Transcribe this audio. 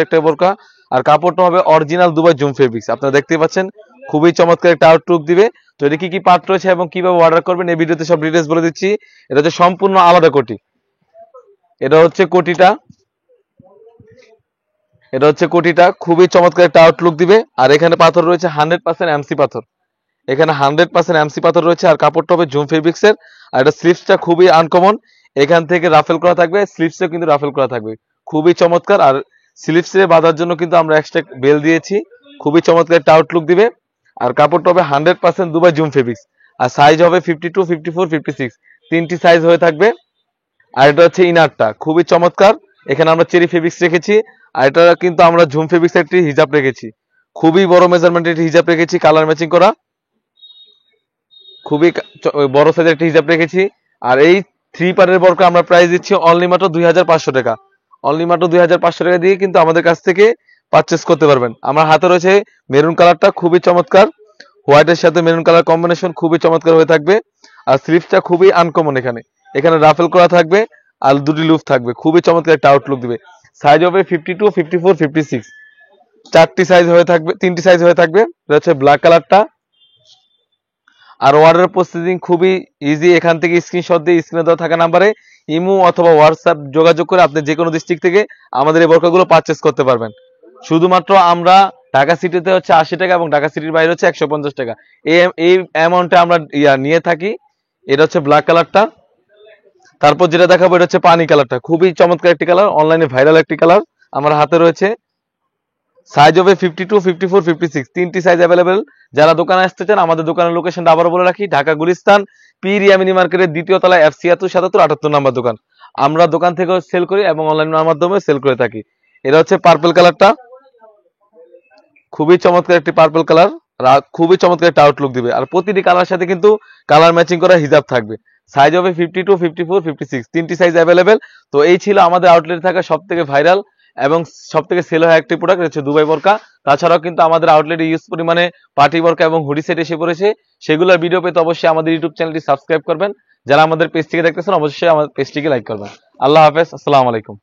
একটা বোরকা আর কাপড়টা হবে অরিজিনাল দুবাই জুম ফেব্রিক্স। আপনারা দেখতেই পাচ্ছেন খুবই চমৎকার একটা আউটলুক দিবে। তো এটা কি কি পার্ট রয়েছে এবং কিভাবে অর্ডার করবেন এই ভিডিওতে সব ডিটেইলস বলে দিচ্ছি। এটা হচ্ছে সম্পূর্ণ আলাদা কোটি। এটা হচ্ছে কোটিটা, খুবই চমৎকার একটা আউটলুক দিবে। আর এখানে পাথর রয়েছে 100% এমসি পাথর, এখানে 100% এমসি পাথর রয়েছে। আর কাপড়টা হবে জুম ফেব্রিক্স এর। আর এটা স্লিভসটা খুবই আনকমন, এখান থেকে রাফেল করা থাকবে, স্লিভসে কিন্তু রাফেল করা থাকবে, খুবই চমৎকার। আর স্লিভসে বাঁধার জন্য কিন্তু আমরা এক্সট্রা বেল দিয়েছি, খুবই চমৎকার একটা আউটলুক দিবে। আর কাপড়টা হবে 100% দুবাই জুম ফেব্রিক্স। আর সাইজ হবে 52, 54, 56, তিনটি সাইজ হয়ে থাকবে। আর এটা হচ্ছে ইনারটা, খুবই চমৎকার। এখানে আমরা চেরি ফেব্রিক্স রেখেছি। আর এটা কিন্তু আমরা জুম ফেব্রিক্স একটি হিজাব রেখেছি, খুবই বড় মেজারমেন্টের একটি হিজাব রেখেছি, কালার ম্যাচিং করা, খুবই বড় সাইজের একটি হিজাব রেখেছি। আর এই 3 পারের বোরকা আমরা প্রাইস দিচ্ছি অনলি মাত্র 2500 টাকা। অনলি মাত্র 2500 টাকা দিয়ে কিন্তু আমাদের কাছ থেকে পারচেস করতে পারবেন। আমার হাতে রয়েছে মেরুন কালারটা, খুবই চমৎকার, হোয়াইটের সাথে মেরুন কালার কম্বিনেশন খুবই চমৎকার হয়ে থাকবে। আর স্লিভসটা খুবই আনকমন, এখানে রাফেল করা থাকবে আর দুটি লুপ থাকবে, খুবই চমৎকার একটা আউটলুক দিবে। সাইজ হবে 52, 54, 56, চারটি সাইজ হয়ে থাকবে, তিনটি সাইজ হয়ে থাকবে। এটা হচ্ছে ব্ল্যাক কালারটা। আর অর্ডার প্রসেসিং খুবই ইজি, এখান থেকে স্ক্রিনশট দিয়ে স্ক্রিনে দেওয়া থাকা নাম্বারে ইমো অথবা হোয়াটসঅ্যাপ যোগাযোগ করে আপনি যে কোনো ডিস্ট্রিক্ট থেকে আমাদের এই বোরকাগুলো পারচেস করতে পারবেন। শুধুমাত্র আমরা ঢাকা সিটিতে হচ্ছে 80 টাকা এবং ঢাকা সিটির বাইরে হচ্ছে 150 টাকা, এই অ্যামাউন্টে আমরা নিয়ে থাকি। এটা হচ্ছে ব্ল্যাক কালারটা। তারপর যেটা দেখাবো এটা হচ্ছে পানি কালারটা, খুবই চমৎকার একটি কালার, অনলাইনে ভাইরাল একটি কালার আমার হাতে রয়েছে। সাইজ হবে 52, 54, 56, তিনটি সাইজ অ্যাভেলেবেল। যারা দোকানে আসতে চান আমাদের দোকানের লোকেশনটা আবারও বলে রাখি, ঢাকা গুলিস্তান পিরিয়া মিনি মার্কেটের দ্বিতীয় তলায় FC 77 78 নাম্বার দোকান। আমরা দোকান থেকেও সেল করি এবং অনলাইন মাধ্যমে সেল করে থাকি। এটা হচ্ছে পার্পল কালারটা, খুবই চমৎকার একটি পার্পল কালার, খুবই চমৎকার একটা আউটলুক দিবে। আর প্রতিটি কালার সাথে কিন্তু কালার ম্যাচিং করা হিজাব থাকবে। সাইজ হবে 52, 54, 56, তিনটি সাইজ অ্যাভেলেবেল। তো এই ছিল আমাদের আউটলেটে থাকা সব থেকে ভাইরাল এবং সব থেকে সেল হয় একটি প্রোডাক্ট হচ্ছে দুবাই বোরকা। তাছাড়াও কিন্তু আমাদের আউটলেটে ইউজ পরিমাণে পার্টি বোরকা এবং হুডি সেট এসে পড়েছে। সেগুলোর ভিডিও পেতে অবশ্যই আমাদের ইউটিউব চ্যানেলটি সাবস্ক্রাইব করবেন। যারা আমাদের পেজ থেকে দেখতেছেন অবশ্যই আমাদের পেজটিকে লাইক করবেন। আল্লাহ হাফেজ, আসসালামু আলাইকুম।